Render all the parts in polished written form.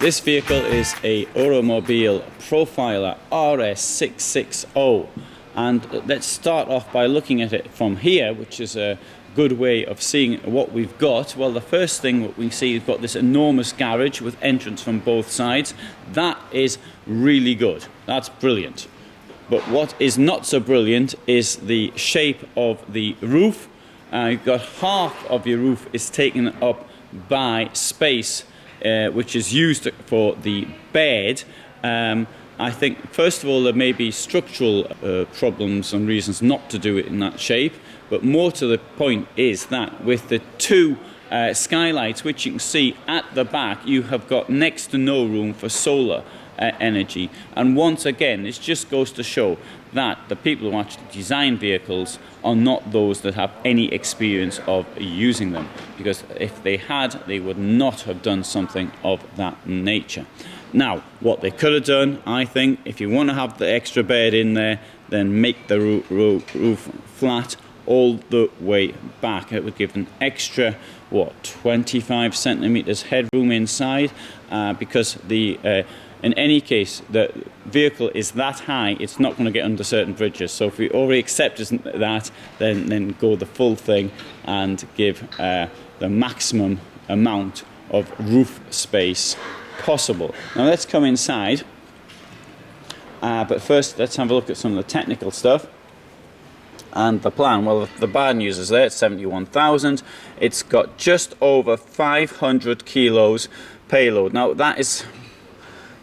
This vehicle is a EuraMobil Profila RS 660, and let's start off by looking at it from here, which is a good way of seeing what we've got. Well, the first thing that we see, we've got this enormous garage with entrance from both sides. That is really good. That's brilliant. But what is not so brilliant is the shape of the roof. You've got half of your roof is taken up by space which is used for the bed. I think first of all there may be structural problems and reasons not to do it in that shape, but more to the point is that with the two skylights which you can see at the back, you have got next to no room for solar energy. And once again, it just goes to show that the people who actually design vehicles are not those that have any experience of using them, because if they had, they would not have done something of that nature. Now, what they could have done, I think, if you want to have the extra bed in there, then make the roof flat all the way back. It would give an extra, 25 centimeters headroom inside, because the in any case, the vehicle is that high, it's not going to get under certain bridges. So if we already accept that, then go the full thing and give the maximum amount of roof space possible. Now let's come inside, but first let's have a look at some of the technical stuff and the plan. Well, the bad news is there, it's 71,000. It's got just over 500 kilos payload. Now that is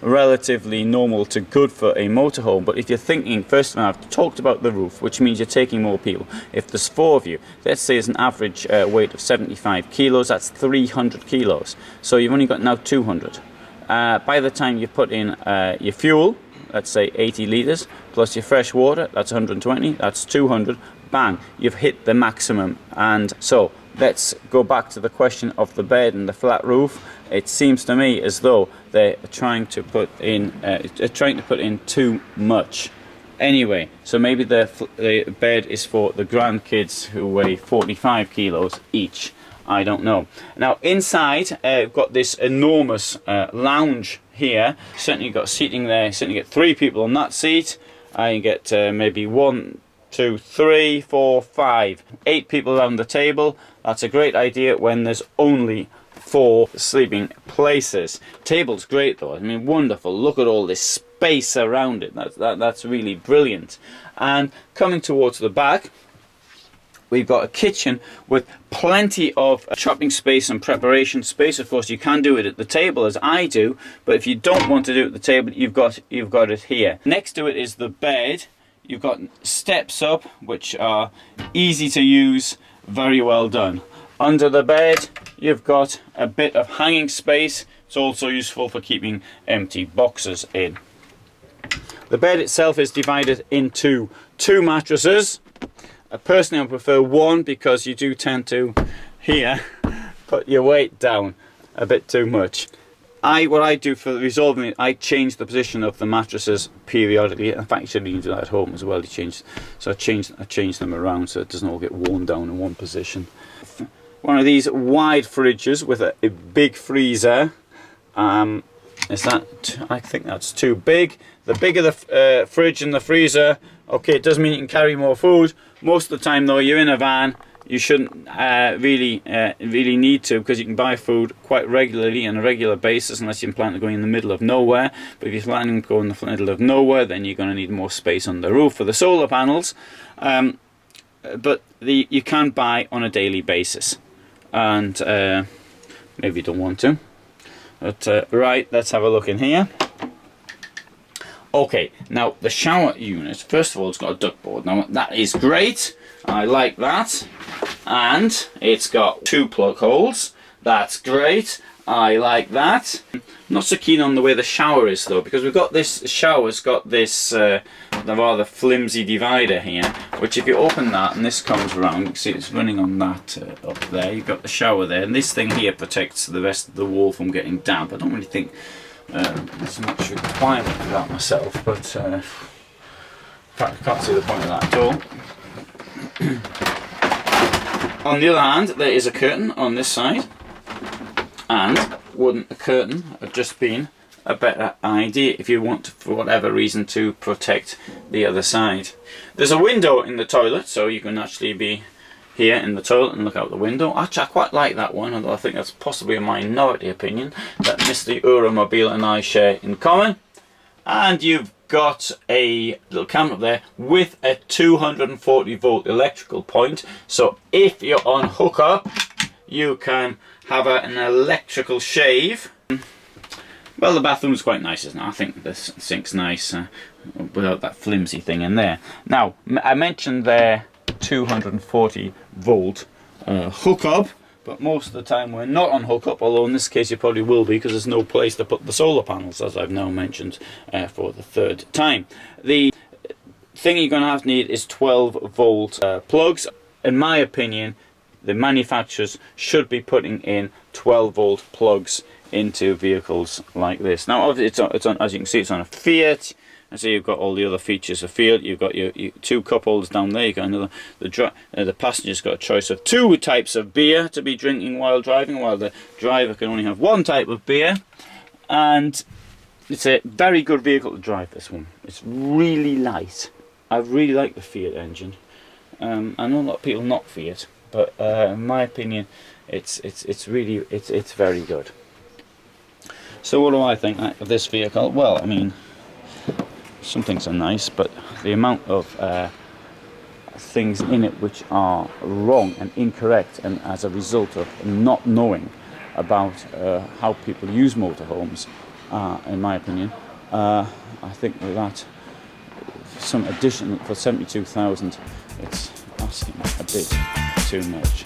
relatively normal to good for a motorhome, but if you're thinking, first of all, I've talked about the roof, which means you're taking more people. If there's 4 of you, let's say it's an average weight of 75 kilos, that's 300 kilos. So you've only got now 200. By the time you put in your fuel, let's say 80 litres, plus your fresh water, that's 120, that's 200, bang, you've hit the maximum. And so let's go back to the question of the bed and the flat roof. It seems to me as though they're trying to put in too much. Anyway, so maybe the bed is for the grandkids who weigh 45 kilos each. I don't know. Now inside, we've got this enormous lounge here. Certainly you've got seating there. Certainly you get 3 people on that seat. You get maybe 1, 2, 3, 4, 5, 8 people around the table. That's a great idea when there's only 4 sleeping places. Table's great though. I mean, wonderful. Look at all this space around it. That's really brilliant. And coming towards the back, we've got a kitchen with plenty of chopping space and preparation space. Of course, you can do it at the table as I do, but if you don't want to do it at the table, you've got it here. Next to it is the bed. You've got steps up, which are easy to use, very well done. Under the bed, you've got a bit of hanging space. It's also useful for keeping empty boxes in. The bed itself is divided into 2 mattresses. Personally, I prefer 1 because you do tend to, here, put your weight down a bit too much. What I do for resolving it, I change the position of the mattresses periodically. In fact, you should even do that at home as well. I change them around so it doesn't all get worn down in one position. One of these wide fridges with a big freezer. I think that's too big. The bigger the fridge and the freezer, okay, it does mean you can carry more food. Most of the time though, you're in a van, you shouldn't really need to, because you can buy food quite regularly on a regular basis, unless you plan to go in the middle of nowhere. But if you're planning to go in the middle of nowhere, then you're going to need more space on the roof for the solar panels. But you can buy on a daily basis, and maybe you don't want to. But right, let's have a look in here. Okay, now the shower unit, first of all, it's got a ductboard. Now that is great, I like that. And it's got 2 plug holes, that's great, I like that. Not so keen on the way the shower is though, because we've got this shower's got this rather flimsy divider here, which if you open that and this comes around, you can see it's running on that up there. You've got the shower there, and this thing here protects the rest of the wall from getting damp. I don't really think there's much requirement for that myself, but in fact I can't see the point of that at all. On the other hand, there is a curtain on this side, and wouldn't a curtain have just been a better idea if you want, for whatever reason, to protect the other side. There's a window in the toilet, so you can actually be here in the toilet and look out the window. Actually, I quite like that one, although I think that's possibly a minority opinion that Mr. EuraMobil and I share in common. And you've got a little camera up there with a 240 volt electrical point, so if you're on hookup you can have an electrical shave. Well, the bathroom's quite nice, isn't it? I think the sink's nice without that flimsy thing in there. Now, I mentioned there 240 volt hookup, but most of the time we're not on hookup, although in this case you probably will be, because there's no place to put the solar panels, as I've now mentioned for the third time. The thing you're going to have to need is 12 volt plugs. In my opinion, the manufacturers should be putting in 12 volt plugs into vehicles like this. Now, obviously, it's on, as you can see, it's on a Fiat. And so you've got all the other features of Fiat. You've got your two cup holders down there. You've got another. The passenger's got a choice of 2 types of beer to be drinking while driving, while the driver can only have 1 type of beer. And it's a very good vehicle to drive, this one. It's really light. I really like the Fiat engine. I know a lot of people knock Fiat, but in my opinion, it's very good. So what do I think of this vehicle? Well, I mean, some things are nice, but the amount of things in it which are wrong and incorrect, and as a result of not knowing about how people use motorhomes, in my opinion, I think that some addition for 72,000, it's asking a bit too much.